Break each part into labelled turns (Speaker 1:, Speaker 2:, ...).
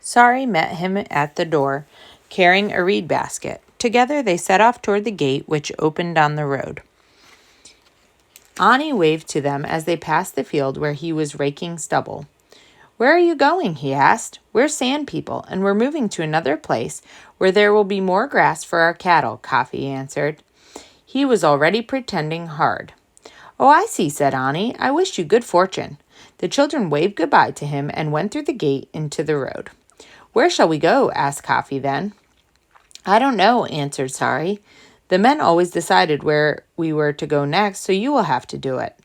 Speaker 1: Sari met him at the door, carrying a reed basket. Together they set off toward the gate which opened on the road. Ani waved to them as they passed the field where he was raking stubble. "Where are you going?" he asked. "We're sand people, and we're moving to another place where there will be more grass for our cattle," Kafi answered. He was already pretending hard. "Oh, I see," said Ani. "I wish you good fortune." The children waved goodbye to him and went through the gate into the road. "Where shall we go?" asked Kafi then. "I don't know," answered Sari. "The men always decided where we were to go next, so you will have to do it.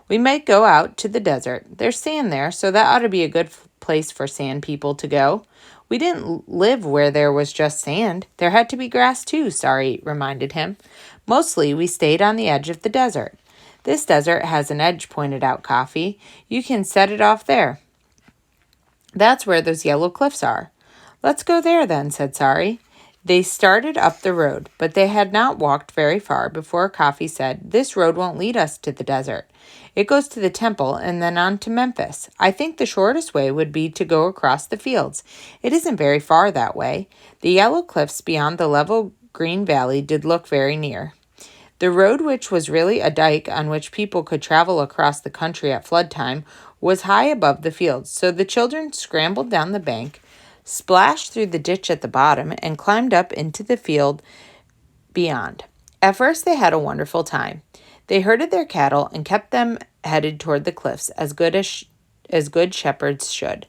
Speaker 1: We might go out to the desert. There's sand there, so that ought to be a good place for sand people to go. We didn't live where there was just sand. There had to be grass too," Sari reminded him. "Mostly we stayed on the edge of the desert." "This desert has an edge," pointed out Kafi. "You can set it off there. That's where those yellow cliffs are." "Let's go there then," said Sari. They started up the road, but they had not walked very far before Kafi said, "This road won't lead us to the desert. It goes to the temple and then on to Memphis. I think the shortest way would be to go across the fields. It isn't very far that way." The yellow cliffs beyond the level green valley did look very near. The road, which was really a dike on which people could travel across the country at flood time, was high above the fields, so the children scrambled down the bank, splashed through the ditch at the bottom, and climbed up into the field beyond. At first they had a wonderful time. They herded their cattle and kept them headed toward the cliffs as good shepherds should.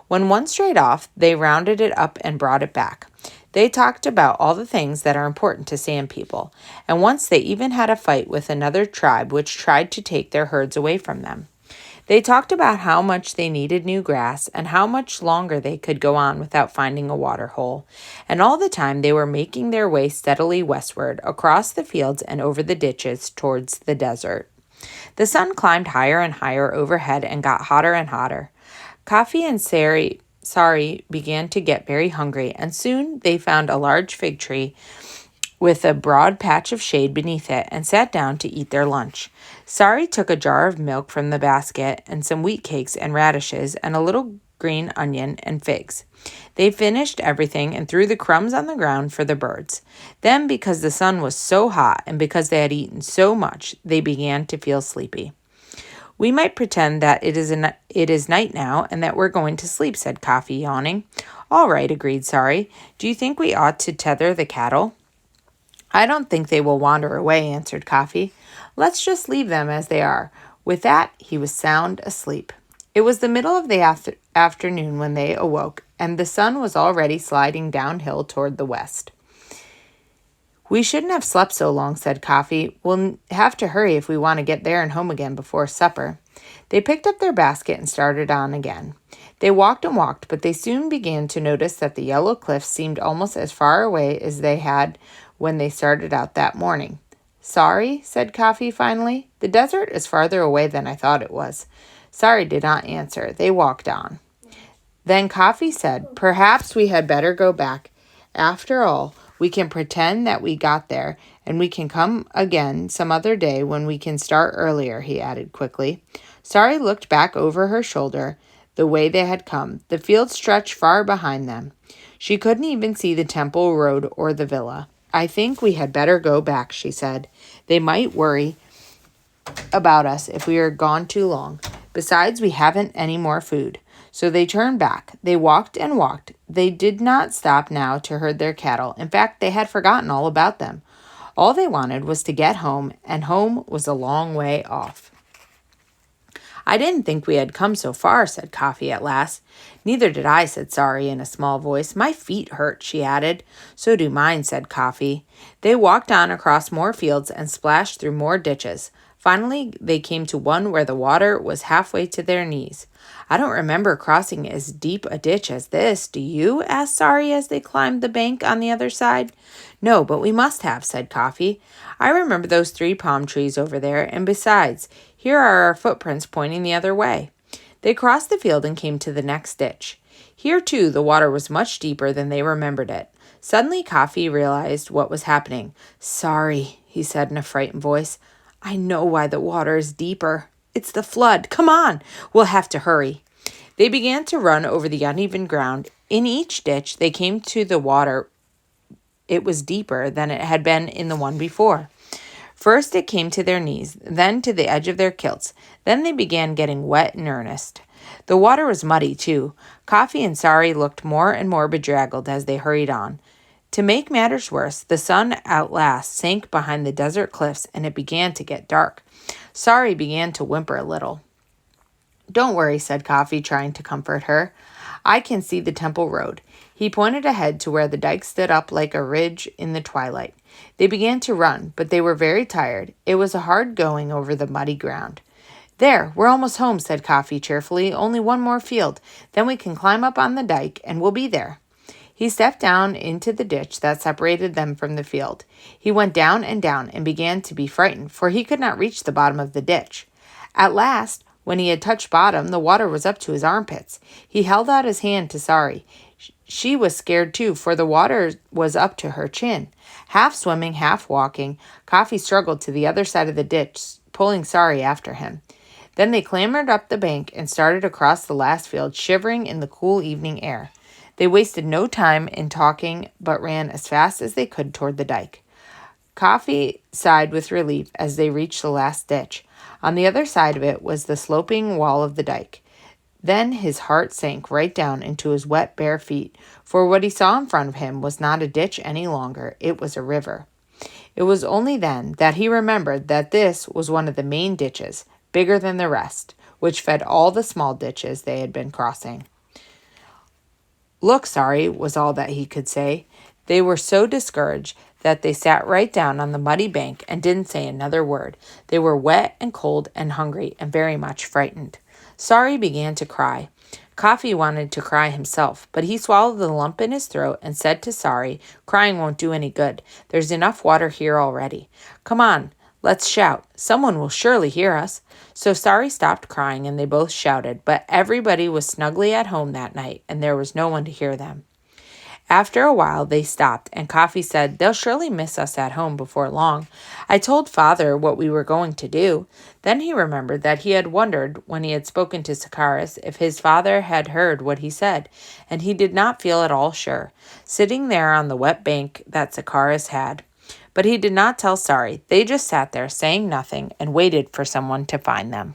Speaker 1: When one strayed off, they rounded it up and brought it back. They talked about all the things that are important to sand people, and once they even had a fight with another tribe which tried to take their herds away from them. They talked about how much they needed new grass and how much longer they could go on without finding a water hole. And all the time they were making their way steadily westward, across the fields and over the ditches towards the desert. The sun climbed higher and higher overhead and got hotter and hotter. Kafi and Sari began to get very hungry, and soon they found a large fig tree with a broad patch of shade beneath it and sat down to eat their lunch. Sari took a jar of milk from the basket and some wheat cakes and radishes and a little green onion and figs. They finished everything and threw the crumbs on the ground for the birds. Then, because the sun was so hot and because they had eaten so much, they began to feel sleepy. "We might pretend that it is night now and that we're going to sleep," said Kafi, yawning. "All right," agreed Sari. "Do you think we ought to tether the cattle?" "I don't think they will wander away," answered Kafi. "Let's just leave them as they are." With that, he was sound asleep. It was the middle of the afternoon when they awoke, and the sun was already sliding downhill toward the west. "We shouldn't have slept so long," said Kafi. "We'll have to hurry if we want to get there and home again before supper." They picked up their basket and started on again. They walked and walked, but they soon began to notice that the yellow cliffs seemed almost as far away as they had when they started out that morning. "Sari," said Kafi finally, "the desert is farther away than I thought it was." Sari did not answer. They walked on. Then Kafi said, "Perhaps we had better go back. After all, we can pretend that we got there, and we can come again some other day when we can start earlier," he added quickly. Sari looked back over her shoulder the way they had come. The field stretched far behind them. She couldn't even see the temple road or the villa. "I think we had better go back," she said. "They might worry about us if we are gone too long. Besides, we haven't any more food." So they turned back. They walked and walked. They did not stop now to herd their cattle. In fact, they had forgotten all about them. All they wanted was to get home, and home was a long way off. "I didn't think we had come so far," said Kafi at last. "Neither did I," said Sari in a small voice. "My feet hurt," she added. "So do mine," said Kafi. They walked on across more fields and splashed through more ditches. Finally, they came to one where the water was halfway to their knees. "I don't remember crossing as deep a ditch as this, do you?" asked Sari as they climbed the bank on the other side. "No, but we must have," said Kafi. "I remember those 3 palm trees over there, and besides, here are our footprints pointing the other way." They crossed the field and came to the next ditch. Here, too, the water was much deeper than they remembered it. Suddenly, Kafi realized what was happening. "Sorry," he said in a frightened voice. "I know why the water is deeper. It's the flood. Come on, we'll have to hurry." They began to run over the uneven ground In each ditch, they came to the water. It was deeper than it had been in the one before. First it came to their knees, then to the edge of their kilts. Then they began getting wet in earnest. The water was muddy, too. Coffee and Sari looked more and more bedraggled as they hurried on. To make matters worse, the sun at last sank behind the desert cliffs, and it began to get dark. Sari began to whimper a little. "Don't worry," said Coffee, trying to comfort her. "I can see the temple road." He pointed ahead to where the dike stood up like a ridge in the twilight. They began to run, but they were very tired. It was a hard going over the muddy ground. "There, we're almost home," said Coffee cheerfully. "Only one more field. Then we can climb up on the dike, and we'll be there." He stepped down into the ditch that separated them from the field. He went down and began to be frightened, for he could not reach the bottom of the ditch. At last, when he had touched bottom, the water was up to his armpits. He held out his hand to Sari. She was scared too, for the water was up to her chin. Half swimming, half walking, Coffee struggled to the other side of the ditch, pulling Sari after him. Then they clambered up the bank and started across the last field, shivering in the cool evening air. They wasted no time in talking, but ran as fast as they could toward the dike. Coffee sighed with relief as they reached the last ditch. On the other side of it was the sloping wall of the dike. Then his heart sank right down into his wet, bare feet, for what he saw in front of him was not a ditch any longer. It was a river. It was only then that he remembered that this was one of the main ditches, bigger than the rest, which fed all the small ditches they had been crossing. "Look, Sari," was all that he could say. They were so discouraged that they sat right down on the muddy bank and didn't say another word. They were wet and cold and hungry and very much frightened. Sari began to cry. Coffee wanted to cry himself, but he swallowed the lump in his throat and said to Sari, "Crying won't do any good. There's enough water here already. Come on, let's shout. Someone will surely hear us." So Sari stopped crying and they both shouted, but everybody was snugly at home that night and there was no one to hear them. After a while, they stopped, and Coffee said, "They'll surely miss us at home before long. I told Father what we were going to do." Then he remembered that he had wondered, when he had spoken to Sakaris, if his father had heard what he said, and he did not feel at all sure, sitting there on the wet bank that Sakaris had. But he did not tell Sari. They just sat there, saying nothing, and waited for someone to find them.